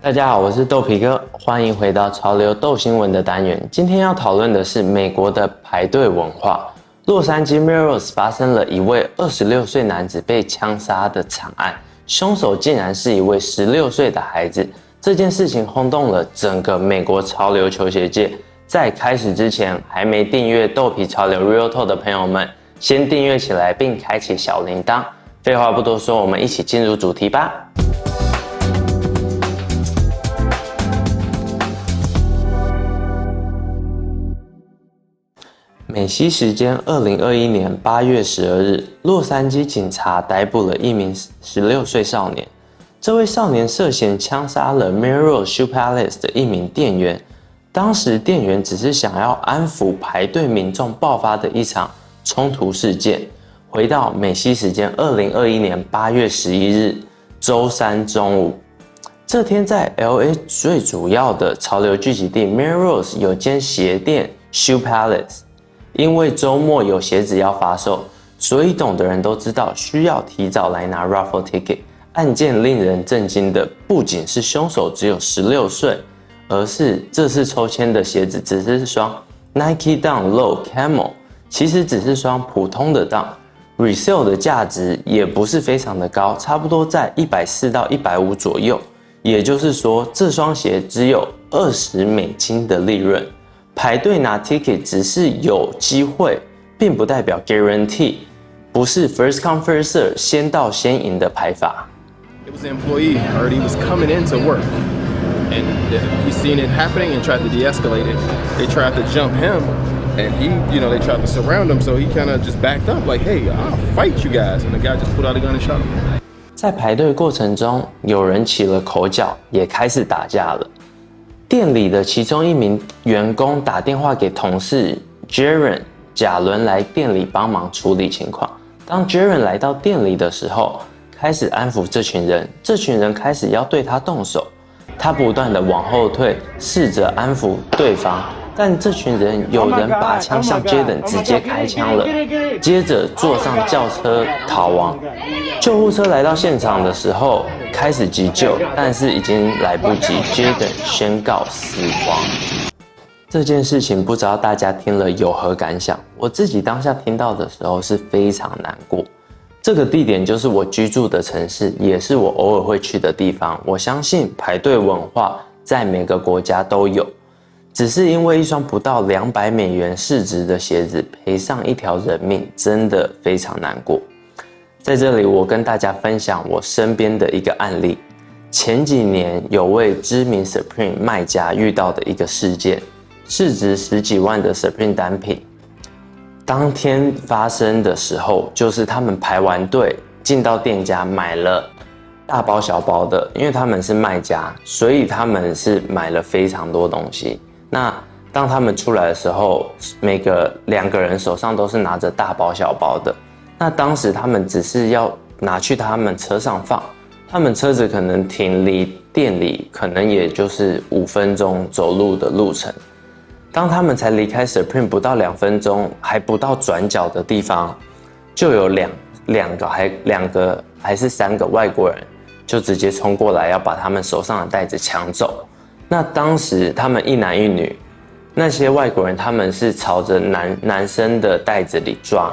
大家好，我是豆皮哥，欢迎回到潮流豆新闻的单元。今天要讨论的是美国的排队文化。洛杉矶 Melrose 发生了一位26岁男子被枪杀的惨案，凶手竟然是一位16岁的孩子。这件事情轰动了整个美国潮流球鞋界。在开始之前，还没订阅豆皮潮流 Real Talk 的朋友们，先订阅起来并开启小铃铛。废话不多说，我们一起进入主题吧。美西时间2021年8月12日，洛杉矶警察逮捕了一名16岁少年。这位少年涉嫌枪杀了 Melrose Shoe Palace 的一名店员。当时店员只是想要安抚排队民众爆发的一场冲突事件。回到美西时间2021年8月11日周三中午，这天在 LA 最主要的潮流聚集地 Melrose 有间鞋店 Shoe Palace。因为周末有鞋子要发售，所以懂的人都知道需要提早来拿 raffle ticket。案件令人震惊的不仅是凶手只有16岁，而是这次抽签的鞋子只是双 Nike Dunk Low Camel， 其实只是双普通的 Dunk，resale 的价值也不是非常的高，差不多在140到150左右。也就是说，这双鞋只有$20的利润。排队拿 ticket 只是有机会，并不代表 guarantee， 不是 first come first serve 先到先赢的排法。It was an employee. I heard he was coming into work, and he seen it happening and tried to de-escalate it. They tried to jump him, and they tried to surround him, so he kind of just backed up, like, "Hey, I'll fight you guys." And the guy just pulled out a gun and shot him. 在排队过程中，有人起了口角，也开始打架了。店里的其中一名员工打电话给同事 Jaren 贾伦来店里帮忙处理情况。当 Jaren 来到店里的时候，开始安抚这群人，这群人开始要对他动手，他不断的往后退，试着安抚对方，但这群人有人拔枪向 Jaren 直接开枪了，接着坐上轿车逃亡。救护车来到现场的时候，开始急救，但是已经来不及 ，Jaren 宣告死亡。这件事情不知道大家听了有何感想？我自己当下听到的时候是非常难过。这个地点就是我居住的城市，也是我偶尔会去的地方。我相信排队文化在每个国家都有，只是因为一双不到$200市值的鞋子赔上一条人命，真的非常难过。在这里，我跟大家分享我身边的一个案例。前几年有位知名 Supreme 卖家遇到的一个事件，市值10几万的 Supreme 单品，当天发生的时候，就是他们排完队进到店家买了大包小包的，因为他们是卖家，所以他们是买了非常多东西。那当他们出来的时候，两个人手上都是拿着大包小包的。那当时他们只是要拿去他们车上放，他们车子可能停离店里，可能也就是5分钟走路的路程。当他们才离开 Supreme 不到2分钟，还不到转角的地方，就有两个还是3个外国人就直接冲过来要把他们手上的袋子抢走。那当时他们一男一女，那些外国人他们是朝着男生的袋子里抓。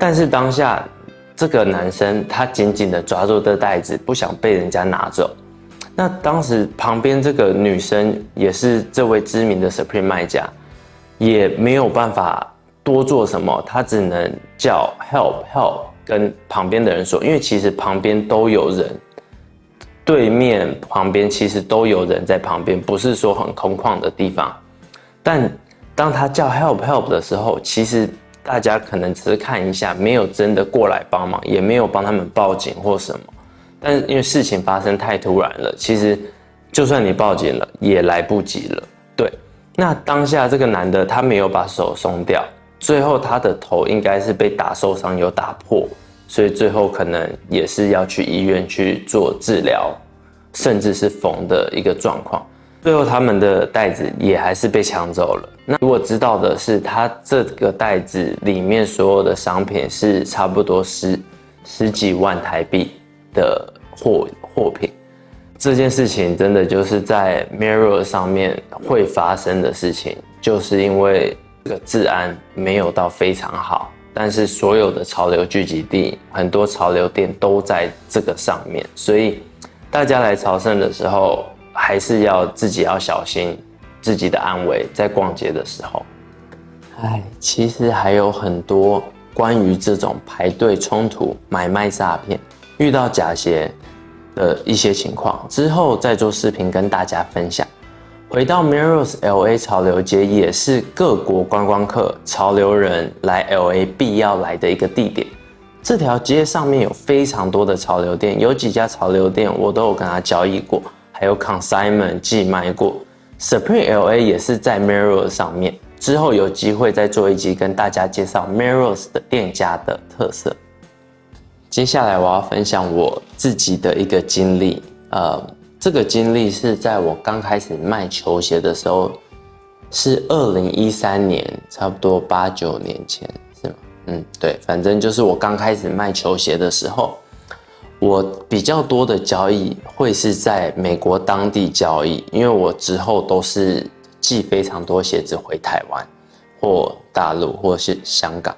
但是当下这个男生他紧紧的抓住这袋子，不想被人家拿走。那当时旁边这个女生也是这位知名的 Supreme 卖家，也没有办法多做什么，她只能叫 help 跟旁边的人说，因为其实旁边都有人，对面旁边其实都有人在旁边，不是说很空旷的地方。但当她叫 help 的时候，其实大家可能只是看一下，没有真的过来帮忙，也没有帮他们报警或什么。但是因为事情发生太突然了，其实就算你报警了，也来不及了。对，那当下这个男的他没有把手松掉，最后他的头应该是被打受伤，有打破，所以最后可能也是要去医院去做治疗，甚至是缝的一个状况。最后他们的袋子也还是被抢走了。那如果知道的是，他这个袋子里面所有的商品是差不多十几万台币的货品。这件事情真的就是在 Mirror 上面会发生的事情，就是因为这个治安没有到非常好，但是所有的潮流聚集地，很多潮流店都在这个上面，所以大家来朝圣的时候，还是要自己要小心自己的安危，在逛街的时候。其实还有很多关于这种排队冲突、买卖诈骗、遇到假鞋的一些情况，之后再做视频跟大家分享。回到 Mirror's LA 潮流街，也是各国观光客、潮流人来 LA 必要来的一个地点。这条街上面有非常多的潮流店，有几家潮流店我都有跟他交易过，还有 consignment 寄卖过。Supreme LA 也是在 Mirror 上面，之后有机会再做一集跟大家介绍 Mirror 的店家的特色。接下来我要分享我自己的一个经历，这个经历是在我刚开始卖球鞋的时候，是2013年，差不多8、9年前，是吗？对，反正就是我刚开始卖球鞋的时候，我比较多的交易会是在美国当地交易，因为我之后都是寄非常多鞋子回台湾或大陆或是香港。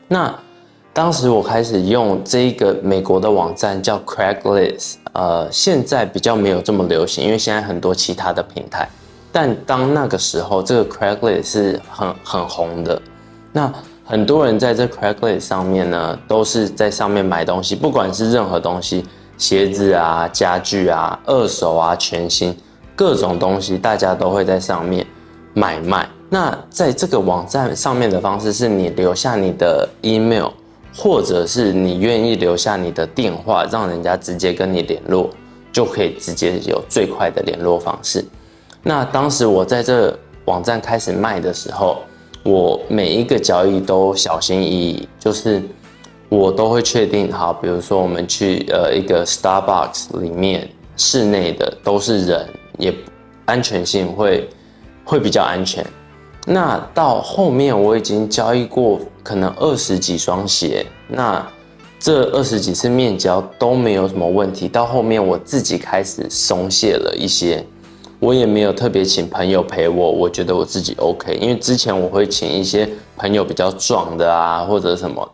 那当时我开始用这个美国的网站叫 Craigslist，现在比较没有这么流行，因为现在很多其他的平台。但当那个时候，这个 Craigslist 是很红的。那很多人在这 Craigslist 上面呢，都是在上面买东西，不管是任何东西，鞋子啊、家具啊、二手啊、全新，各种东西，大家都会在上面买卖。那在这个网站上面的方式是你留下你的 email， 或者是你愿意留下你的电话，让人家直接跟你联络，就可以直接有最快的联络方式。那当时我在这网站开始卖的时候，我每一个交易都小心翼翼，就是我都会确定好，比如说我们去一个 Starbucks 里面，室内的都是人，也安全性会比较安全。那到后面我已经交易过可能20几双鞋，那这20几次面交都没有什么问题。到后面我自己开始松懈了一些，我也没有特别请朋友陪我，我觉得我自己 OK。因为之前我会请一些朋友比较壮的啊，或者什么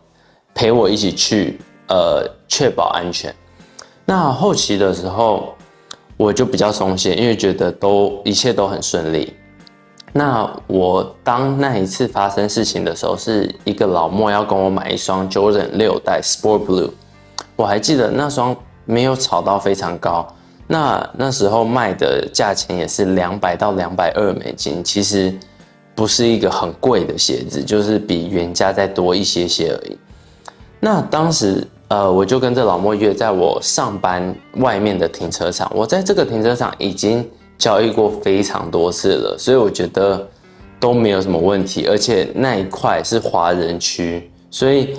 陪我一起去，确保安全。那后期的时候我就比较松懈，因为觉得一切都很顺利。那我当那一次发生事情的时候，是一个老莫要跟我买一双 Jordan 6代 Sport Blue， 我还记得那双没有炒到非常高，那时候卖的价钱也是$200到$220，其实不是一个很贵的鞋子，就是比原价再多一些而已。那当时我就跟这老莫约在我上班外面的停车场，我在这个停车场已经交易过非常多次了，所以我觉得都没有什么问题，而且那一块是华人区，所以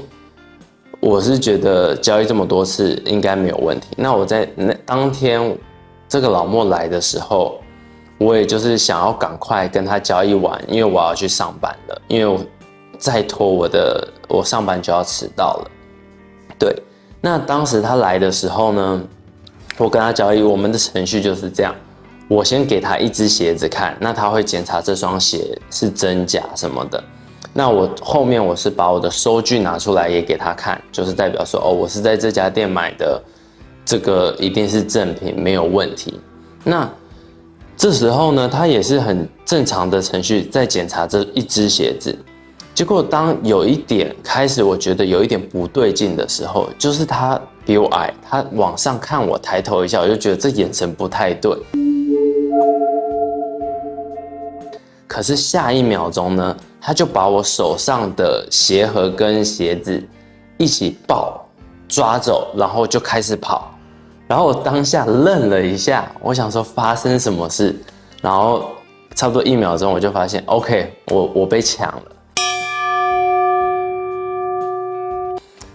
我是觉得交易这么多次应该没有问题。那我在当天这个老莫来的时候，我也就是想要赶快跟他交易完，因为我要去上班了，因为我再拖我上班就要迟到了。对，那当时他来的时候呢，我跟他交易，我们的程序就是这样。我先给他一只鞋子看，那他会检查这双鞋是真假什么的。那我后面我是把我的收据拿出来也给他看，就是代表说我是在这家店买的，这个一定是正品，没有问题。那这时候呢，他也是很正常的程序在检查这一只鞋子。结果当有一点开始我觉得有一点不对劲的时候，就是他比我矮，他往上看我，抬头一下，我就觉得这眼神不太对。可是下一秒钟呢，他就把我手上的鞋盒跟鞋子一起抓走，然后就开始跑。然后我当下愣了一下，我想说发生什么事，然后差不多1秒钟我就发现 OK， 我被抢了。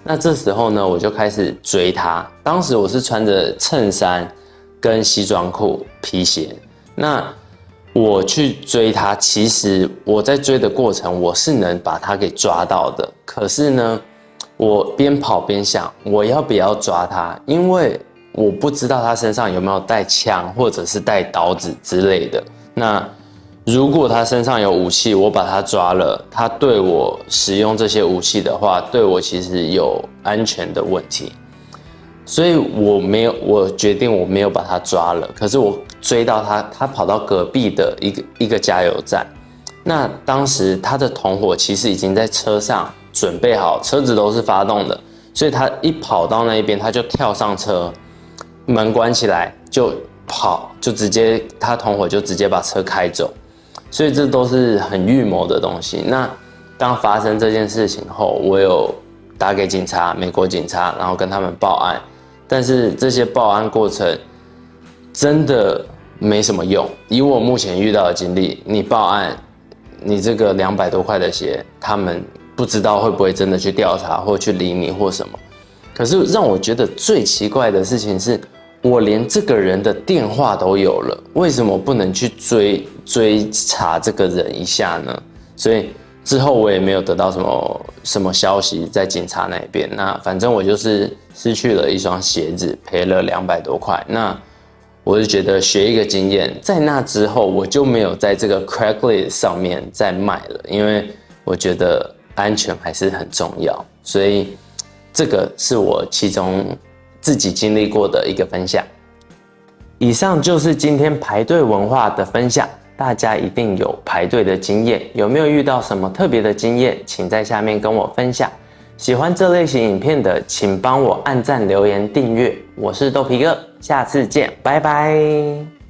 那这时候呢，我就开始追他。当时我是穿着衬衫跟西装裤、皮鞋。那我去追他，其实我在追的过程，我是能把他给抓到的。可是呢，我边跑边想，我要不要抓他？因为我不知道他身上有没有带枪或者是带刀子之类的。那如果他身上有武器，我把他抓了，他对我使用这些武器的话，对我其实有安全的问题。所以我决定我没有把他抓了。可是我追到他，他跑到隔壁的一个加油站。那当时他的同伙其实已经在车上准备好，车子都是发动的，所以他一跑到那边，他就跳上车，门关起来就跑，就直接他同伙就直接把车开走。所以这都是很预谋的东西。那当发生这件事情后，我有打给警察，美国警察，然后跟他们报案。但是这些报案过程真的没什么用。以我目前遇到的经历，你报案，你这个200多块的鞋，他们不知道会不会真的去调查或去理你或什么。可是让我觉得最奇怪的事情是，我连这个人的电话都有了，为什么不能去追查这个人一下呢？所以之后我也没有得到什么消息在警察那边。那反正我就是失去了一双鞋子，赔了200多块。那我就觉得学一个经验，在那之后我就没有在这个 Craigslist 上面再卖了，因为我觉得安全还是很重要。所以这个是我其中自己经历过的一个分享。以上就是今天排队文化的分享。大家一定有排队的经验，有没有遇到什么特别的经验？请在下面跟我分享。喜欢这类型影片的，请帮我按赞、留言、订阅。我是豆皮哥，下次见，拜拜。